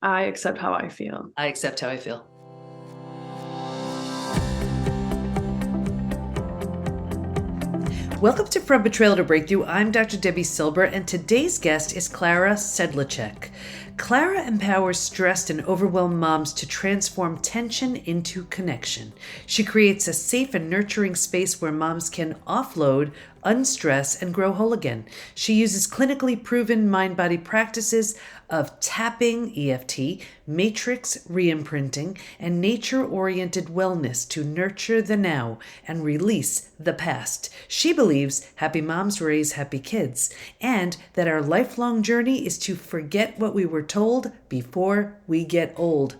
I accept how I feel. I accept how I feel. Welcome to From Betrayal to Breakthrough. I'm Dr. Debbie Silber, and today's guest is Klara Sedlacek. Klara empowers stressed and overwhelmed moms to transform tension into connection. She creates a safe and nurturing space where moms can offload, unstress, and grow whole again. She uses clinically proven mind-body practices of tapping, EFT, matrix reimprinting, and nature-oriented wellness to nurture the now and release the past. She believes happy moms raise happy kids, and that our lifelong journey is to forget what we were told before we get old.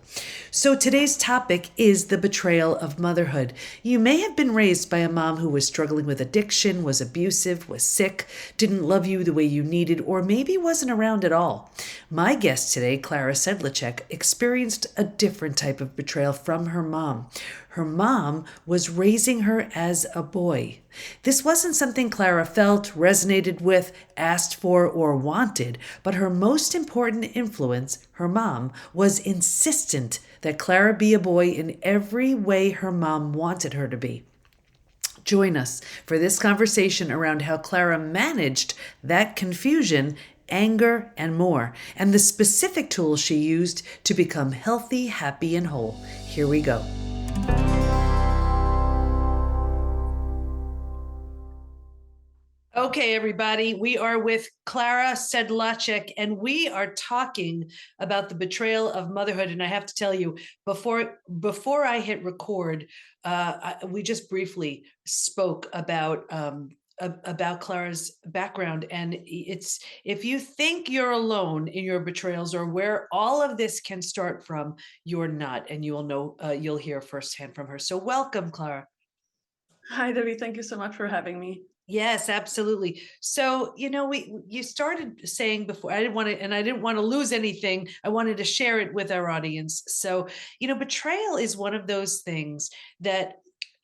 So today's topic is the betrayal of motherhood. You may have been raised by a mom who was struggling with addiction, was abusive, was sick, didn't love you the way you needed, or maybe wasn't around at all. My guest today, Klara Sedlacek, experienced a different type of betrayal from her mom. Her mom was raising her as a boy. This wasn't something Klara felt, resonated with, asked for, or wanted, but her most important influence, her mom, was insistent that Klara be a boy in every way her mom wanted her to be. Join us for this conversation around how Klara managed that confusion, anger, and more, and the specific tools she used to become healthy, happy, and whole. Here we go. Okay, everybody, we are with Klara Sedlacek, and we are talking about the betrayal of motherhood. And I have to tell you, before I hit record, we just briefly spoke about Klara's background, and it's, if you think you're alone in your betrayals or where all of this can start from, you're not, and you will know, you'll hear firsthand from her. So welcome, Klara. Hi, Debbie. Thank you so much for having me. Yes, absolutely. So, you started saying before, I didn't want to lose anything. I wanted to share it with our audience. So, betrayal is one of those things that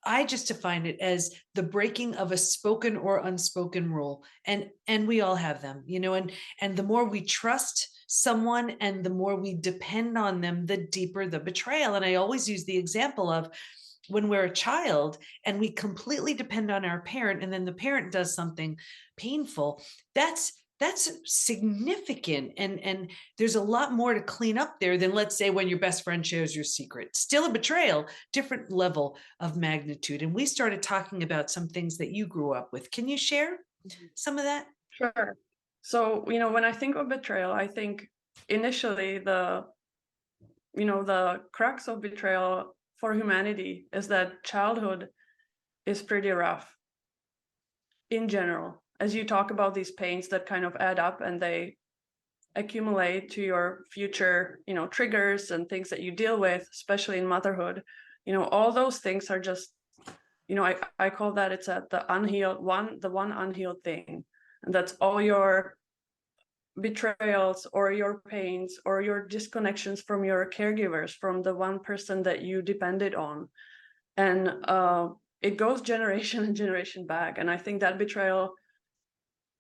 I just define it as the breaking of a spoken or unspoken rule. And we all have them, and the more we trust someone and the more we depend on them, the deeper the betrayal. And I always use the example of when we're a child and we completely depend on our parent, and then the parent does something painful, that's significant, and there's a lot more to clean up there than, let's say, when your best friend shares your secret. Still a betrayal, different level of magnitude. And we started talking about some things that you grew up with. Can you share some of that? Sure. So, when I think of betrayal, I think initially the crux of betrayal for humanity is that childhood is pretty rough in general. As you talk about these pains that kind of add up and they accumulate to your future, triggers and things that you deal with, especially in motherhood, all those things are just, I call that, it's at the one unhealed thing. And that's all your betrayals or your pains or your disconnections from your caregivers, from the one person that you depended on. And it goes generation and generation back. And I think that betrayal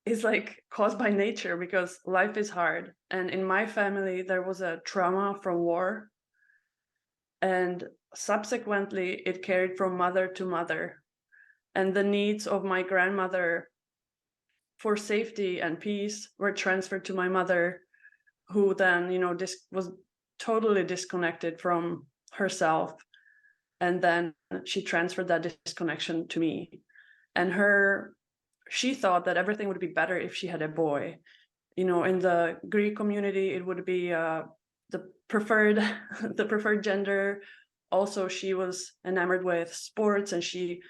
is like caused by nature because life is hard. And in my family, there was a trauma from war. And subsequently, it carried from mother to mother. And the needs of my grandmother for safety and peace were transferred to my mother, who then, was totally disconnected from herself. And then she transferred that disconnection to me. And she thought that everything would be better if she had a boy. In the Greek community, it would be the preferred gender. Also, she was enamored with sports, and she,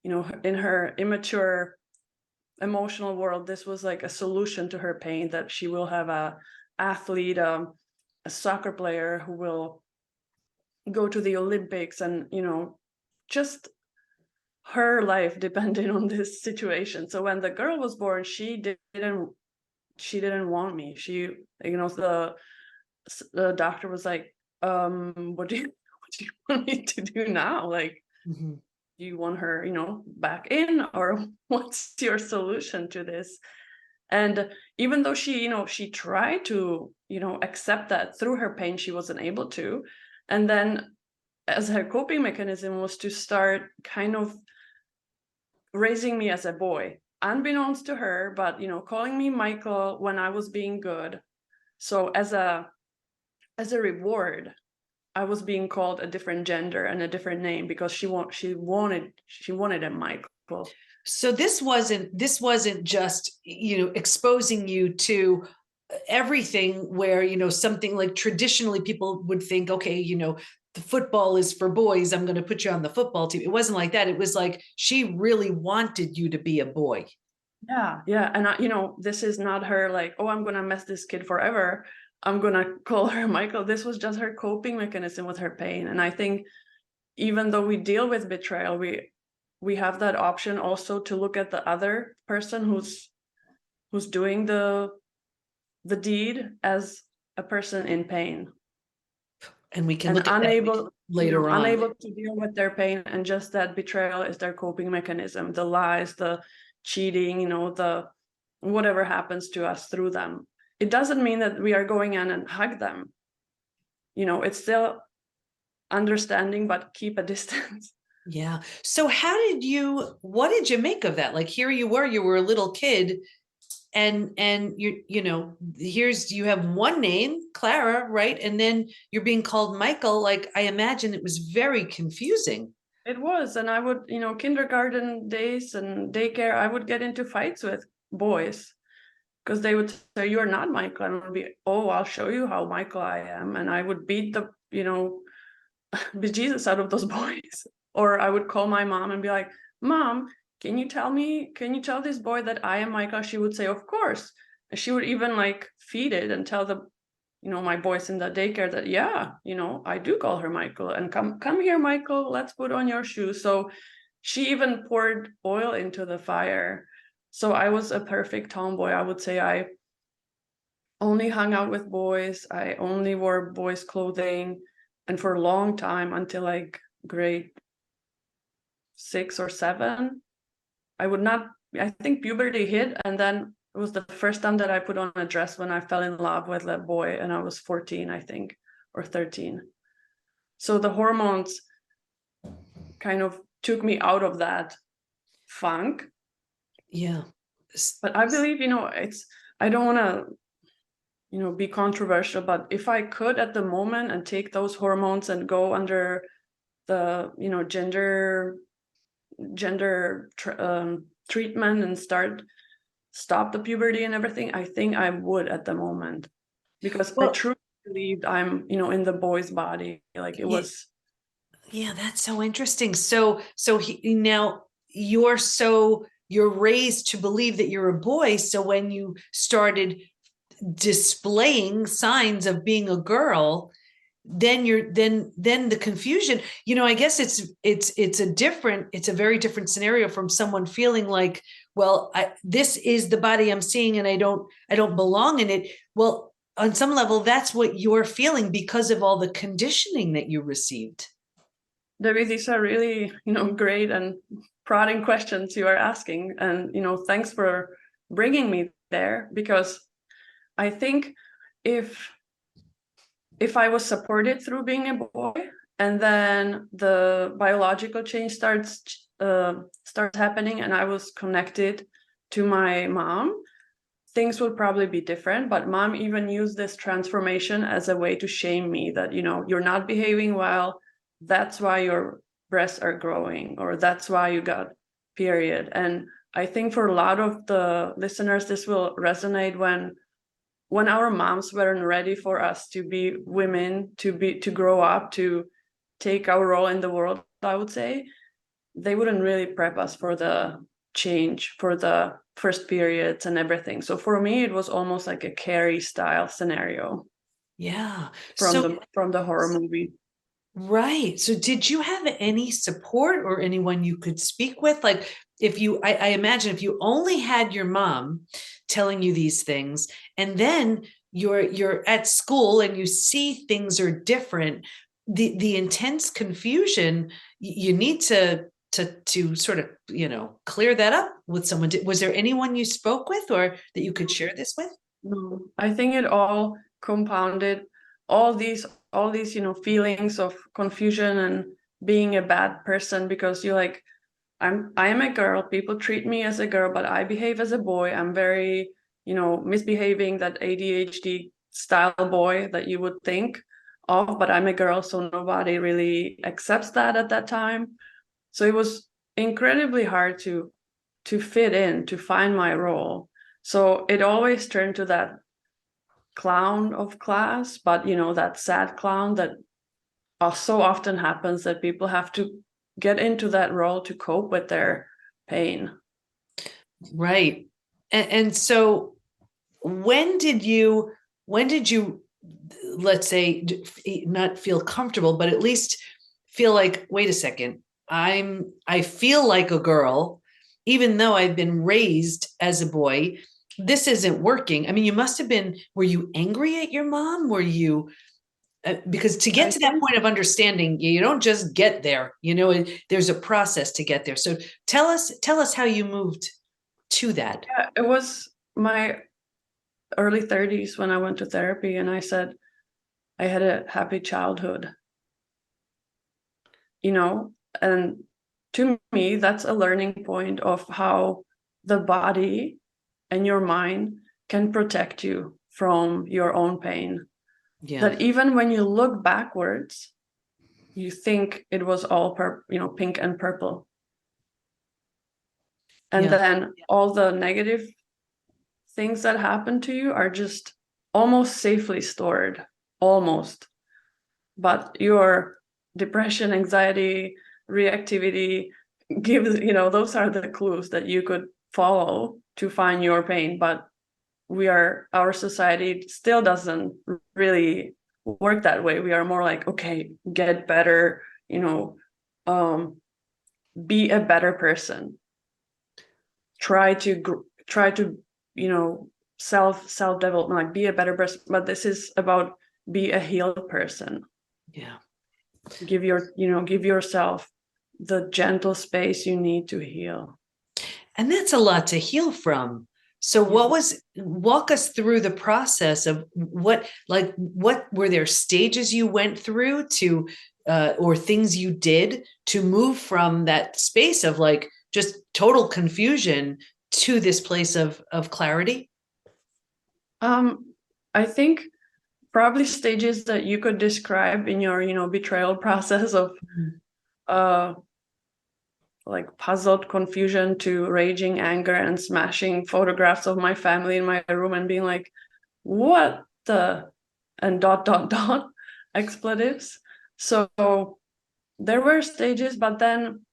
in her immature emotional world, this was like a solution to her pain, that she will have a athlete, a soccer player who will go to the Olympics, and just her life depended on this situation. So when the girl was born, she didn't want me. The doctor was like, what do you want me to do now? Like, do you want her, back in, or what's your solution to this? And even though she, she tried to, accept that through her pain, she wasn't able to. And then as her coping mechanism was to start kind of raising me as a boy, unbeknownst to her, but, calling me Michael when I was being good. So as a reward, I was being called a different gender and a different name because she wanted a Michael. So this wasn't just, exposing you to everything where, something like traditionally people would think, okay, the football is for boys, I'm going to put you on the football team. It wasn't like that. It was like she really wanted you to be a boy. Yeah. And this is not her like, oh, I'm going to mess this kid forever, I'm going to call her Michael. This was just her coping mechanism with her pain. And I think even though we deal with betrayal, we have that option also to look at the other person who's doing the deed as a person in pain, and we can and look at unable that later on, unable to deal with their pain, and just that betrayal is their coping mechanism, the lies, the cheating, the whatever happens to us through them. It doesn't mean that we are going in and hug them, it's still understanding, but keep a distance. Yeah. So what did you make of that? Like, here you were a little kid, and you have one name, Klara, right? And then you're being called Michael. Like, I imagine it was very confusing. It was. And I would, kindergarten days and daycare, I would get into fights with boys because they would say, you're not Michael. And I would be, oh, I'll show you how Michael I am. And I would beat the, bejesus out of those boys. Or I would call my mom and be like, Mom, can you tell this boy that I am Michael? She would say, of course. And she would even like feed it and tell the, my boys in the daycare that, yeah, I do call her Michael, and come here, Michael, let's put on your shoes. So she even poured oil into the fire. So I was a perfect tomboy. I would say I only hung out with boys. I only wore boys' clothing. And for a long time, until like grade 6 or 7, I think puberty hit, and then it was the first time that I put on a dress when I fell in love with a boy, and I was 14, I think, or 13. So the hormones kind of took me out of that funk. Yeah. But I believe, I don't want to, be controversial, but if I could at the moment and take those hormones and go under the, gender treatment and stop the puberty and everything, I think I would at the moment, because I truly believed I'm, in the boy's body. Like it was. Yeah, that's so interesting. So now you're raised to believe that you're a boy. So when you started displaying signs of being a girl, then the confusion, I guess it's a very different scenario from someone feeling like, well, this is the body I'm seeing and I don't belong in it. Well, on some level, that's what you're feeling because of all the conditioning that you received. Debbie, these are really, great and prodding questions you are asking. And, thanks for bringing me there, because I think if I was supported through being a boy, and then the biological change starts happening, and I was connected to my mom, things would probably be different. But mom even used this transformation as a way to shame me that, you're not behaving well. That's why your breasts are growing, or that's why you got period. And I think for a lot of the listeners, this will resonate when our moms weren't ready for us to be women, to grow up, to take our role in the world. I would say they wouldn't really prep us for the change, for the first periods and everything. So for me, it was almost like a Carrie style scenario. Yeah. From the horror movie. Right. So did you have any support or anyone you could speak with? Like, I imagine if you only had your mom telling you these things, and then you're at school and you see things are different, the intense confusion, you need to to sort of, clear that up with someone? Was there anyone you spoke with or that you could share this with? No, I think it all compounded all these feelings of confusion and being a bad person, because you're like, I am a girl, people treat me as a girl, but I behave as a boy. I'm very, misbehaving, that ADHD style boy that you would think of, but I'm a girl, so nobody really accepts that at that time. So it was incredibly hard to fit in, to find my role. So it always turned to that clown of class, but that sad clown that so often happens, that people have to get into that role to cope with their pain. Right. And so when did you, let's say, not feel comfortable, but at least feel like, wait a second, I feel like a girl, even though I've been raised as a boy, this isn't working. I mean, you must have been, were you angry at your mom? Were you, because to get to that point of understanding, you don't just get there, there's a process to get there. So tell us how you moved to that. Yeah, it was my early 30s when I went to therapy, and I said I had a happy childhood, and to me, that's a learning point of how the body and your mind can protect you from your own pain. Yeah. That even when you look backwards, you think it was all pink and purple. And then all the negative things that happen to you are just almost safely stored, almost. But your depression, anxiety, reactivity gives, those are the clues that you could follow to find your pain. But our society still doesn't really work that way. We are more like, okay, get better, be a better person. Try to self development, like be a better person. But this is about be a healed person. Yeah. Give yourself the gentle space you need to heal. And that's a lot to heal from. So walk us through the process of what were there stages you went through to, or things you did to move from that space of like just total confusion to this place of clarity? I think probably stages that you could describe in your, betrayal process of, like puzzled confusion to raging anger and smashing photographs of my family in my room and being like, what the, and ... expletives. So there were stages, but then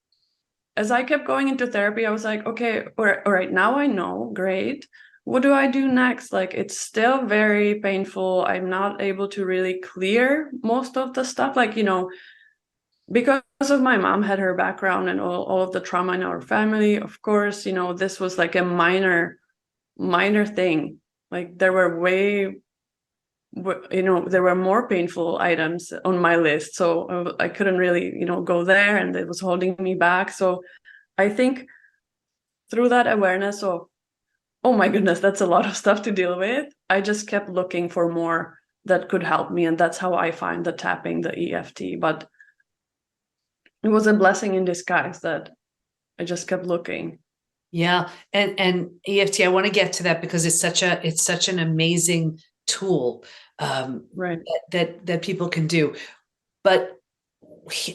as I kept going into therapy, I was like, okay, all right, now I know, great. What do I do next? Like, it's still very painful. I'm not able to really clear most of the stuff. Like, because of my mom had her background and all of the trauma in our family, of course, this was like a minor thing. Like there were there were more painful items on my list. So I couldn't really, go there, and it was holding me back. So I think through that awareness of, oh my goodness, that's a lot of stuff to deal with, I just kept looking for more that could help me. And that's how I find the tapping, the EFT. But it was a blessing in disguise that I just kept looking. Yeah. And EFT, I want to get to that because it's such an amazing tool, right, that people can do. But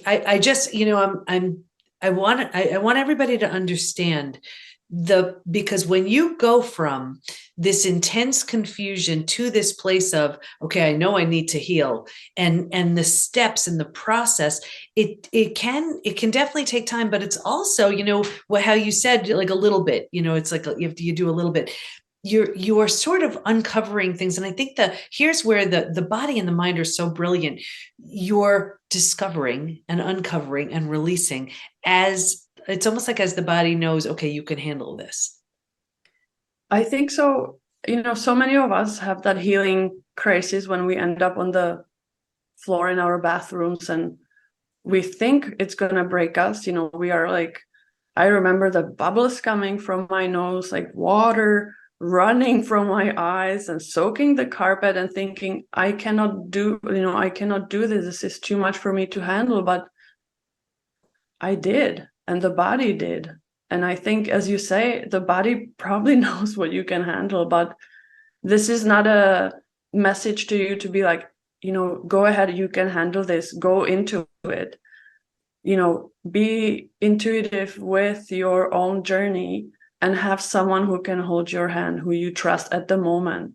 I just, I want everybody to understand because when you go from this intense confusion to this place of, okay, I know I need to heal, and the steps and the process, it can definitely take time, but it's also, how you said, like a little bit, it's like you do a little bit. You are sort of uncovering things. And I think here's where the body and the mind are so brilliant. You're discovering and uncovering and releasing, as it's almost like as the body knows, okay, you can handle this. I think so. So many of us have that healing crisis when we end up on the floor in our bathrooms and we think it's going to break us. We are like, I remember the bubbles coming from my nose, like water running from my eyes and soaking the carpet, and thinking, I cannot do this. This is too much for me to handle. But I did, and the body did. And I think, as you say, the body probably knows what you can handle, but this is not a message to you to be like, go ahead, you can handle this, go into it. Be intuitive with your own journey and have someone who can hold your hand, who you trust at the moment.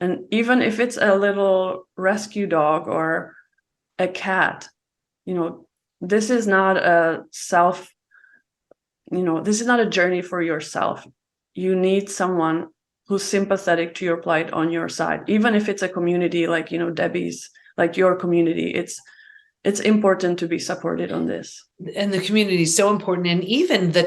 And even if it's a little rescue dog or a cat, this is not a this is not a journey for yourself. You need someone who's sympathetic to your plight on your side, even if it's a community like, Debbie's, like your community. It's important to be supported on this. And the community is so important. And even the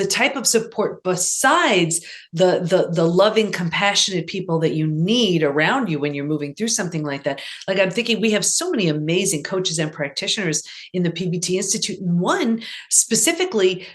type of support besides the loving, compassionate people that you need around you when you're moving through something like that. Like, I'm thinking we have so many amazing coaches and practitioners in the PBT Institute. And one specifically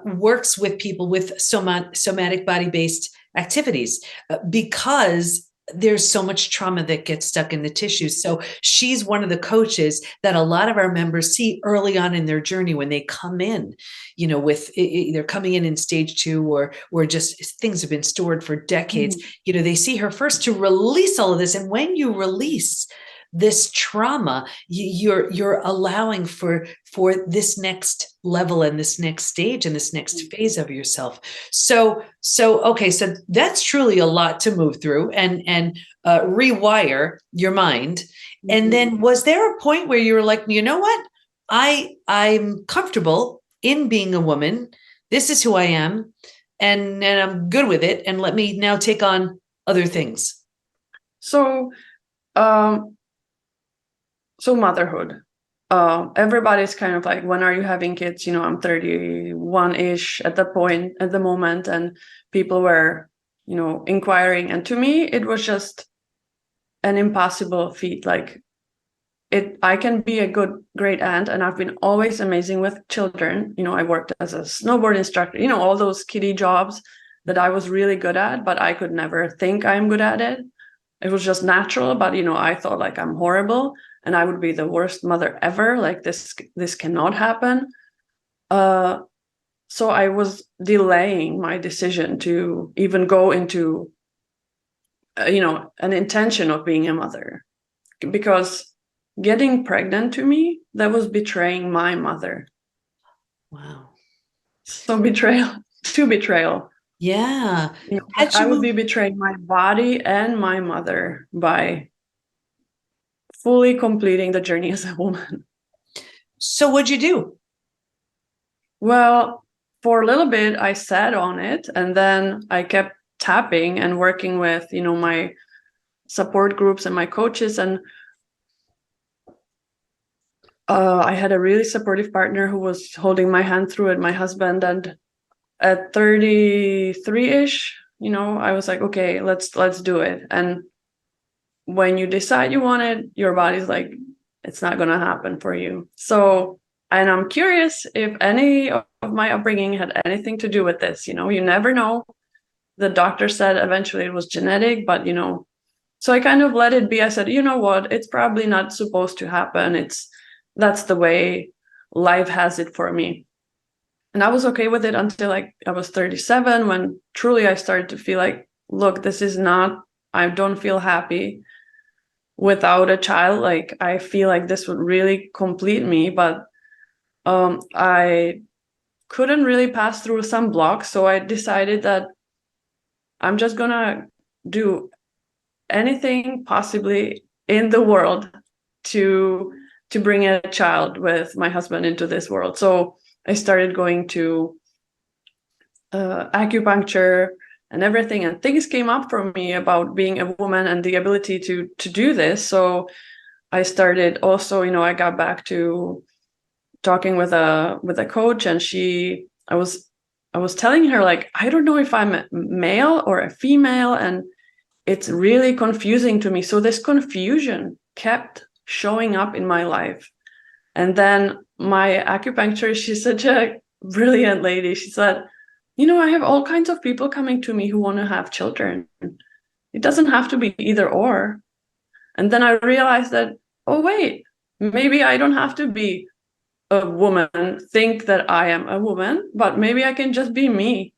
works with people with somatic body-based activities because there's so much trauma that gets stuck in the tissues. So she's one of the coaches that a lot of our members see early on in their journey when they come in, with they're coming in stage 2 or just things have been stored for decades. They see her first to release all of this. And when you release this trauma, you're allowing for this next level and this next stage and this next phase of yourself. So okay, so that's truly a lot to move through and rewire your mind. And then was there a point where you were like, you know what, I'm comfortable in being a woman, this is who I am, and I'm good with it, and let me now take on other things? So motherhood, everybody's kind of like, when are you having kids? I'm 31-ish at the moment, and people were, inquiring. And to me, it was just an impossible feat. Like, I can be a great aunt, and I've been always amazing with children. I worked as a snowboard instructor, all those kiddie jobs that I was really good at, but I could never think I'm good at it. It was just natural, but I thought like I'm horrible and I would be the worst mother ever. Like, this cannot happen. So I was delaying my decision to even go into, an intention of being a mother, because getting pregnant, to me, that was betraying my mother. Wow. So betrayal. Yeah. I would be betraying my body and my mother by fully completing the journey as a woman. So what'd you do? Well, for a little bit, I sat on it, and then I kept tapping and working with, my support groups and my coaches. And I had a really supportive partner who was holding my hand through it, my husband. And at 33-ish, I was like, okay, let's do it. And when you decide you want it, your body's like, it's not going to happen for you. So, and I'm curious if any of my upbringing had anything to do with this. You never know. The doctor said eventually it was genetic, but, so I kind of let it be. I said, you know what, it's probably not supposed to happen. That's the way life has it for me. And I was okay with it until like I was 37, when truly I started to feel like, look, I don't feel happy without a child. Like, I feel like this would really complete me, but I couldn't really pass through some blocks. So I decided that I'm just gonna do anything possibly in the world to bring a child with my husband into this world. So I started going to acupuncture and everything, and things came up for me about being a woman and the ability to do this. So I started also, I got back to talking with a coach, and I was telling her, like, I don't know if I'm a male or a female, and it's really confusing to me. So this confusion kept showing up in my life. And then my acupuncturist, she's such a brilliant lady. She said, you know, I have all kinds of people coming to me who want to have children. It doesn't have to be either or. And then I realized that, oh, wait, maybe I don't have to be a woman, think that I am a woman, but maybe I can just be me.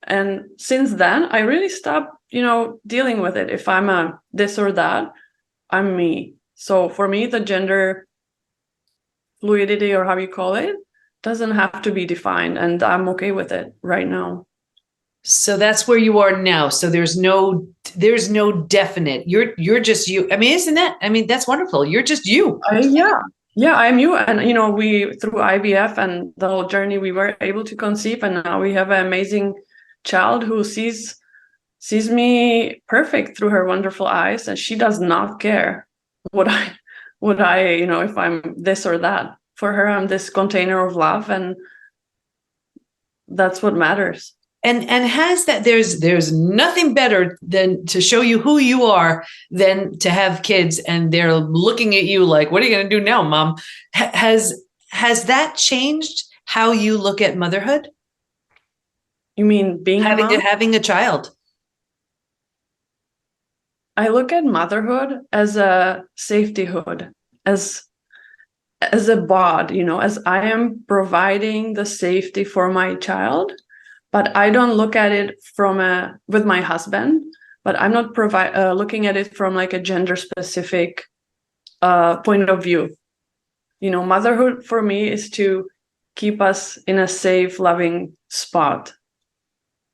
And since then, I really stopped, you know, dealing with it. If I'm a this or that, I'm me. So for me, the gender fluidity, or how you call it, doesn't have to be defined, and I'm okay with it right now. So that's where you are now. So there's no definite. You're just you. I mean, isn't that? I mean, that's wonderful. You're just you. Yeah, I'm you. And, you know, we, through IVF and the whole journey, we were able to conceive. And now we have an amazing child who sees me perfect through her wonderful eyes. And she does not care what I, you know, if I'm this or that. For her, I'm this container of love. And that's what matters. And has that, there's nothing better than to show you who you are than to have kids and they're looking at you like, what are you going to do now, mom? Has that changed how you look at motherhood? You mean being having a child? I look at motherhood as a safety hood, as a bod, you know, as I am providing the safety for my child. But I don't look at it with my husband, but I'm not looking at it from like a gender specific point of view. You know, motherhood for me is to keep us in a safe, loving spot.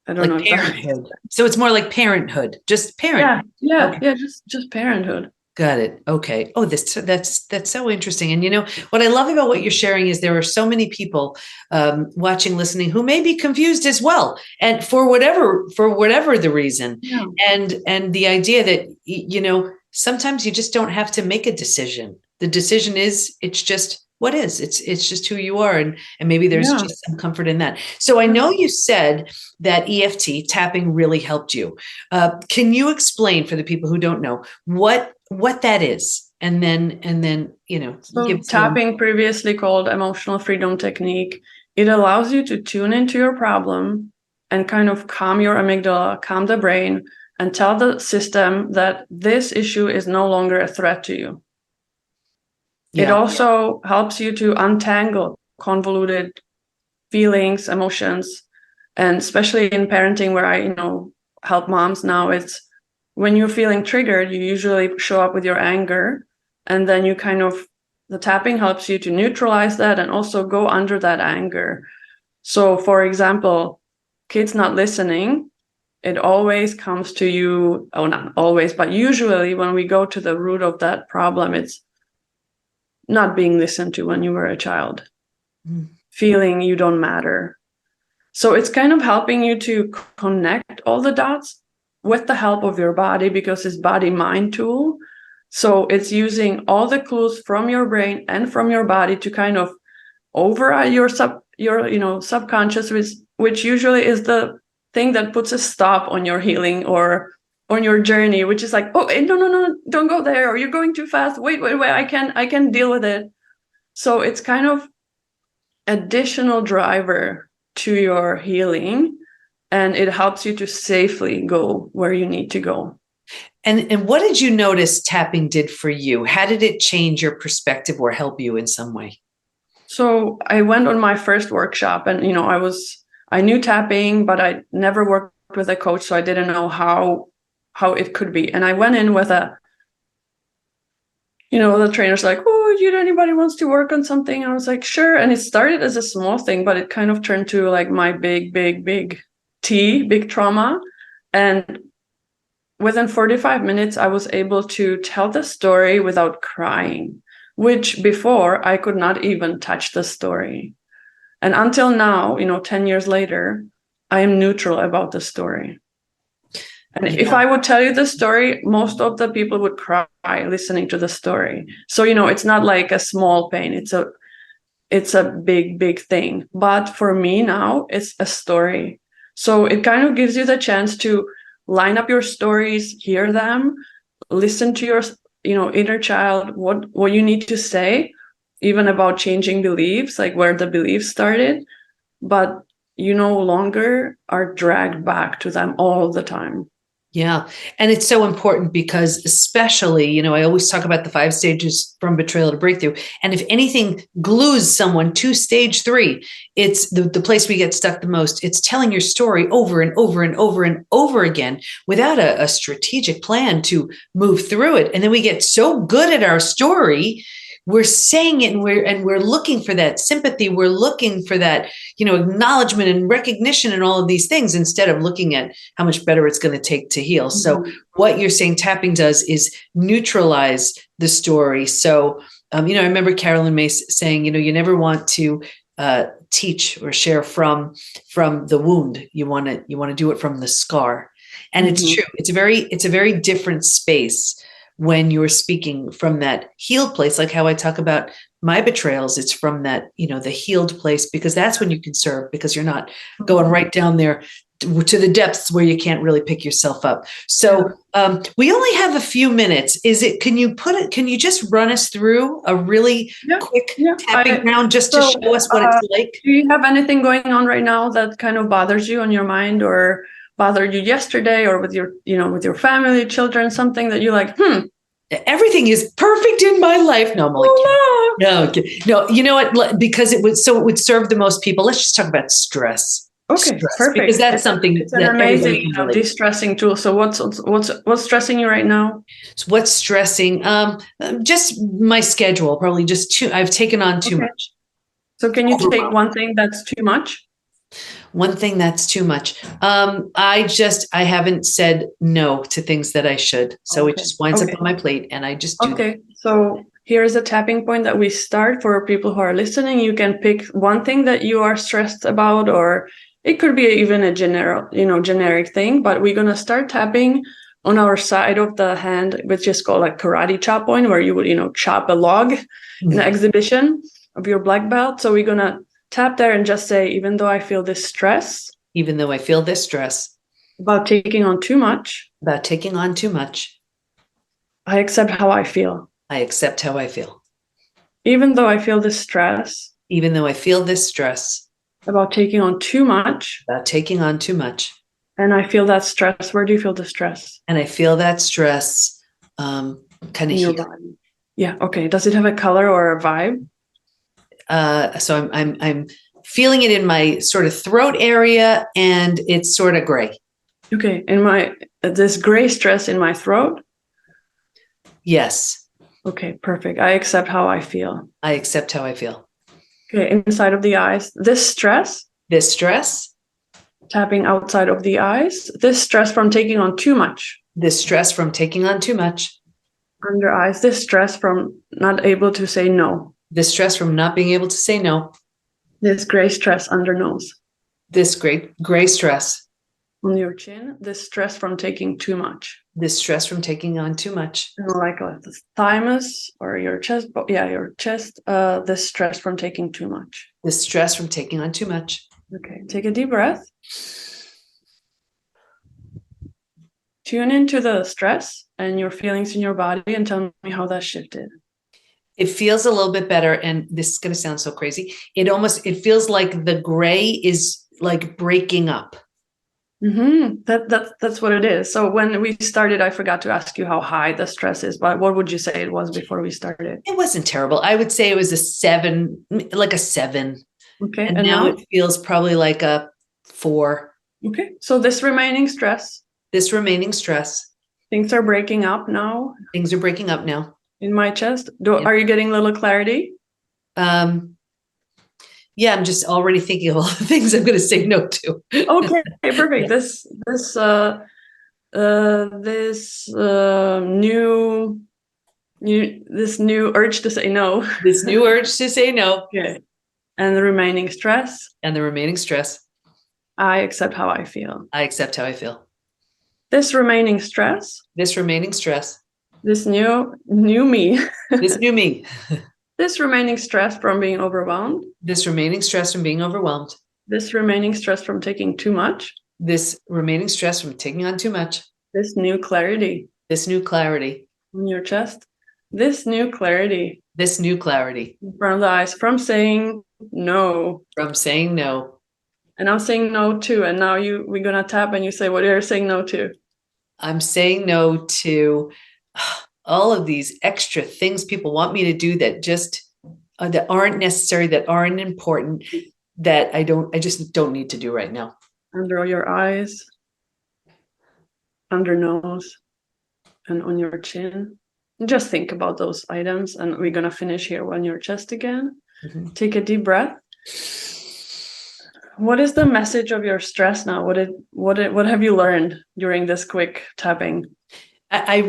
I don't know. Parenthood. So it's more like parenthood, just parent. Yeah, just parenthood. Got it. Okay. Oh, that's so interesting. And you know what I love about what you're sharing is there are so many people watching, listening, who may be confused as well, and for whatever the reason. Yeah. And the idea that, you know, sometimes you just don't have to make a decision. The decision is, it's just what is. It's just who you are, and maybe there's just some comfort in that. So I know you said that EFT tapping really helped you. Can you explain for the people who don't know what that is? And then you know, so tapping, previously called emotional freedom technique, it allows you to tune into your problem and kind of calm your amygdala, calm the brain, and tell the system that this issue is no longer a threat to you. Yeah. It also helps you to untangle convoluted feelings, emotions, and especially in parenting, where I, you know, help moms now, it's when you're feeling triggered, you usually show up with your anger, and then you the tapping helps you to neutralize that and also go under that anger. So for example, kids not listening, it always comes to you, oh, not always, but usually when we go to the root of that problem, it's not being listened to when you were a child, feeling you don't matter. So it's kind of helping you to connect all the dots with the help of your body, because it's body-mind tool. So it's using all the clues from your brain and from your body to kind of override your subconscious, which usually is the thing that puts a stop on your healing or on your journey, which is like, oh, no, don't go there, or you're going too fast. Wait, I can deal with it. So it's kind of additional driver to your healing, and it helps you to safely go where you need to go. And what did you notice tapping did for you? How did it change your perspective or help you in some way? So I went on my first workshop, and, you know, I knew tapping, but I never worked with a coach, so I didn't know how it could be. And I went in with the trainer's like, oh, anybody wants to work on something? And I was like, sure. And it started as a small thing, but it kind of turned to like my big trauma. And within 45 minutes, I was able to tell the story without crying, which before I could not even touch the story. And until now, 10 years later, I am neutral about the story. And if I would tell you the story, most of the people would cry listening to the story. So, it's not like a small pain. It's a big thing. But for me now, it's a story. So it kind of gives you the chance to line up your stories, hear them, listen to your, inner child, what you need to say, even about changing beliefs, like where the beliefs started, but you no longer are dragged back to them all the time. Yeah. And it's so important because especially, I always talk about the 5 stages from betrayal to breakthrough. And if anything glues someone to stage 3, it's the place we get stuck the most. It's telling your story over and over and over and over again without a strategic plan to move through it. And then we get so good at our story, we're saying it and we're looking for that sympathy. We're looking for that, acknowledgement and recognition and all of these things instead of looking at how much better it's going to take to heal. Mm-hmm. So what you're saying tapping does is neutralize the story. So, I remember Carolyn Mace saying, you never want to teach or share from the wound. You want to do it from the scar. And mm-hmm. It's true. It's a very different space when you're speaking from that healed place, like how I talk about my betrayals. It's from that, the healed place, because that's when you can serve, because you're not going right down there to the depths where you can't really pick yourself up. So we only have a few minutes. Can you just run us through a really quick tapping round just to show us what it's like? Do you have anything going on right now that kind of bothers you on your mind, or bothered you yesterday, or with your family, children, something that you like, everything is perfect in my life. No, I'm only kidding. No, you know what? Because it would serve the most people. Let's just talk about stress. Okay, stress, perfect. Because that's something it's an amazing de-stressing tool. So what's stressing you right now? So what's stressing? Just my schedule. Probably just I've taken on too much. So can you take one thing that's too much? One thing that's too much. I haven't said no to things that I should. So it just winds up on my plate and I just do that. So here's a tapping point that we start for people who are listening. You can pick one thing that you are stressed about, or it could be even a generic thing, but we're going to start tapping on our side of the hand, which is called like karate chop point, where you would, chop a log in an exhibition of your black belt. So we're going to tap there and just say, even though I feel this stress. Even though I feel this stress. About taking on too much. About taking on too much. I accept how I feel. I accept how I feel. Even though I feel this stress. Even though I feel this stress. About taking on too much. About taking on too much. And I feel that stress. Where do you feel the stress? And I feel that stress kind of your body. Yeah. Okay. Does it have a color or a vibe? So I'm feeling it in my sort of throat area, and it's sort of gray. Okay. This gray stress in my throat? Yes. Okay, perfect. I accept how I feel. I accept how I feel. Okay, inside of the eyes, this stress. This stress. Tapping outside of the eyes, this stress from taking on too much. This stress from taking on too much. Under eyes, this stress from not able to say no. This stress from not being able to say no. This gray stress under nose. This gray stress. On your chin, this stress from taking too much. This stress from taking on too much. Like the thymus or your chest. Your chest. This stress from taking too much. This stress from taking on too much. Okay, take a deep breath. Tune into the stress and your feelings in your body and tell me how that shifted. It feels a little bit better. And this is going to sound so crazy. It feels like the gray is like breaking up. Mm-hmm. That's what it is. So when we started, I forgot to ask you how high the stress is, but what would you say it was before we started? It wasn't terrible. I would say it was a 7. Okay. And now it feels probably like a 4. Okay. So this remaining stress. Things are breaking up now. In my chest. Are you getting a little clarity? Yeah, I'm just already thinking of all the things I'm going to say no to. Okay, perfect. This new urge to say no. This new urge to say no. Okay. And the remaining stress. I accept how I feel. This remaining stress. This new me. This new me. This remaining stress from being overwhelmed. This remaining stress from taking too much. This new clarity. On your chest. This new clarity. This new clarity. in front of the eyes, from saying no. From saying no. And I'm saying no too. And now we're gonna tap and you say what you're saying no to. I'm saying no to all of these extra things people want me to do that just that aren't necessary, that aren't important, that I just don't need to do right now. Under your eyes, under nose, and on your chin. Just think about those items, and we're gonna finish here on your chest again. Mm-hmm. Take a deep breath. What is the message of your stress now? What have you learned during this quick tapping?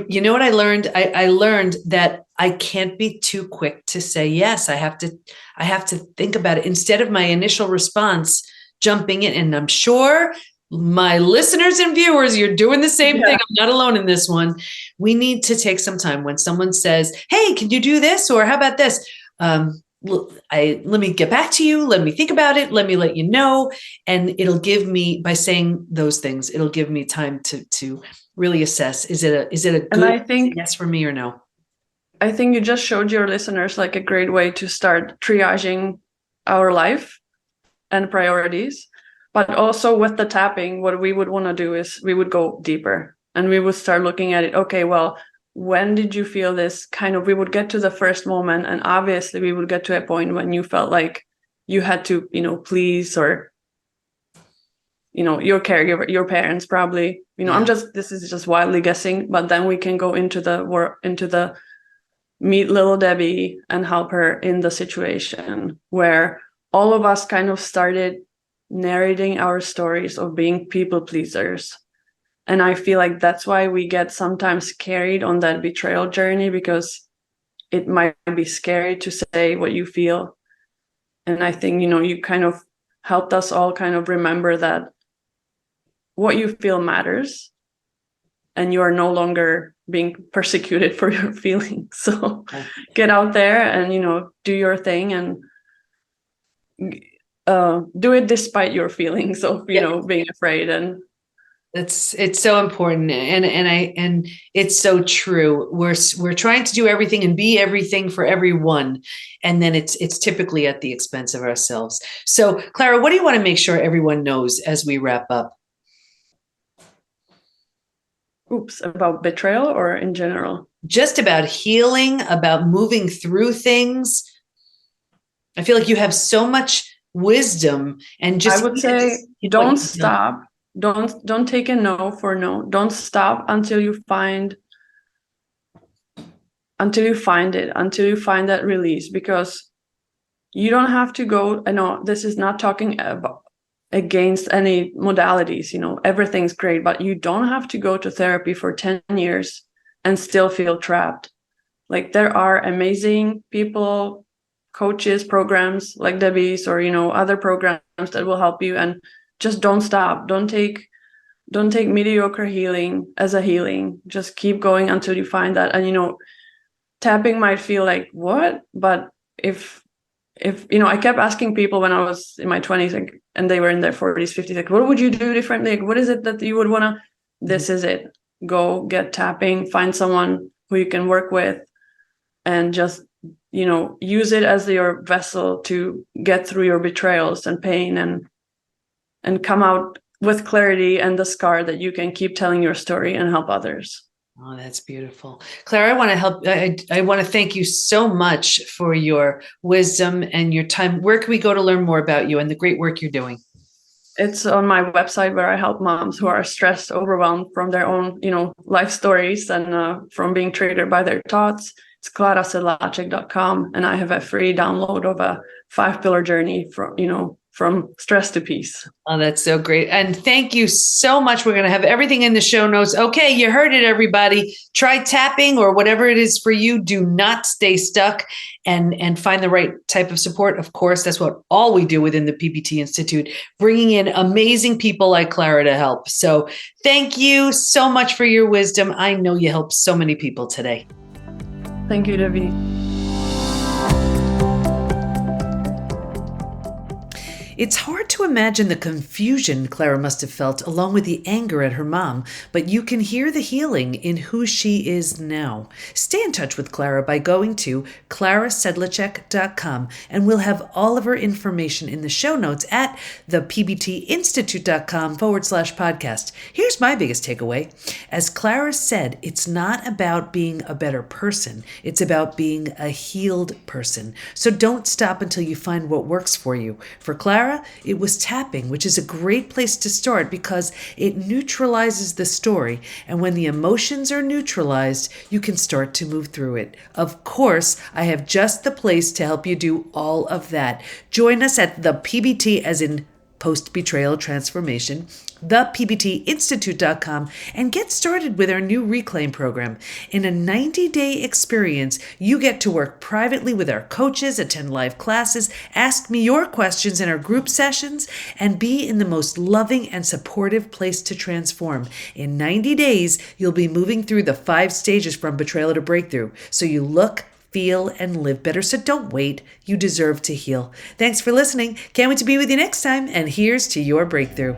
You know what I learned? I learned that I can't be too quick to say yes. I have to think about it instead of my initial response jumping in. And I'm sure my listeners and viewers, you're doing the same thing. I'm not alone in this one. We need to take some time when someone says, "Hey, can you do this?" Or "How about this?" Let me get back to you. Let me think about it. Let me let you know. And it'll give me, by saying those things, it'll give me time to really assess, is it a good yes for me or no? I think you just showed your listeners like a great way to start triaging our life and priorities. But also with the tapping, what we would want to do is we would go deeper and we would start looking at it. Okay, well, when did you feel this kind of, we would get to the first moment, and obviously we would get to a point when you felt like you had to, please, or, your caregiver, your parents probably, this is just wildly guessing, but then we can go into the meet little Debbie and help her in the situation where all of us kind of started narrating our stories of being people pleasers. And I feel like that's why we get sometimes carried on that betrayal journey, because it might be scary to say what you feel. And I think, you kind of helped us all kind of remember that what you feel matters, and you are no longer being persecuted for your feelings. So get out there and, do your thing, and do it despite your feelings of, being afraid. And it's so important, and it's so true. We're trying to do everything and be everything for everyone, and then it's typically at the expense of ourselves. So, Klara, what do you want to make sure everyone knows as we wrap up? About betrayal or in general? Just about healing, about moving through things. I feel like you have so much wisdom, and just I would say don't stop. Don't take a no for no. Don't stop until you find it, until you find that release, because you don't have to go. I know this is not talking about against any modalities, everything's great, but you don't have to go to therapy for 10 years and still feel trapped. Like, there are amazing people, coaches, programs like Debbie's, or, other programs that will help you. And just don't stop. Don't take mediocre healing as a healing. Just keep going until you find that. And, tapping might feel like, what? But if I kept asking people when I was in my 20s, like, and they were in their 40s, 50s, like, what would you do differently? Like, what is it that you would want to, this is it. Go get tapping, find someone who you can work with, and just, use it as your vessel to get through your betrayals and pain, and come out with clarity and the scar that you can keep telling your story and help others. Oh, that's beautiful. Klara, I want to help. I want to thank you so much for your wisdom and your time. Where can we go to learn more about you and the great work you're doing? It's on my website, where I help moms who are stressed, overwhelmed from their own, life stories, and from being triggered by their thoughts. It's klarasedlacek.com. And I have a free download of a 5-pillar journey from stress to peace. Oh, that's so great. And thank you so much. We're going to have everything in the show notes. Okay, you heard it, everybody. Try tapping or whatever it is for you. Do not stay stuck, and find the right type of support. Of course, that's what all we do within the PBT Institute, bringing in amazing people like Klara to help. So thank you so much for your wisdom. I know you helped so many people today. Thank you, Debbie. It's hard to imagine the confusion Klara must have felt along with the anger at her mom, but you can hear the healing in who she is now. Stay in touch with Klara by going to klarasedlacek.com, and we'll have all of her information in the show notes at thepbtinstitute.com/podcast. Here's my biggest takeaway. As Klara said, it's not about being a better person. It's about being a healed person. So don't stop until you find what works for you. For Klara, it was tapping, which is a great place to start because it neutralizes the story. And when the emotions are neutralized, you can start to move through it. Of course, I have just the place to help you do all of that. Join us at the PBT, as in post-betrayal transformation, thepbtinstitute.com, and get started with our new Reclaim program. In a 90-day experience, you get to work privately with our coaches, attend live classes, ask me your questions in our group sessions, and be in the most loving and supportive place to transform. In 90 days, you'll be moving through the 5 stages from betrayal to breakthrough, so you look, feel, and live better. So don't wait. You deserve to heal. Thanks for listening. Can't wait to be with you next time. And here's to your breakthrough.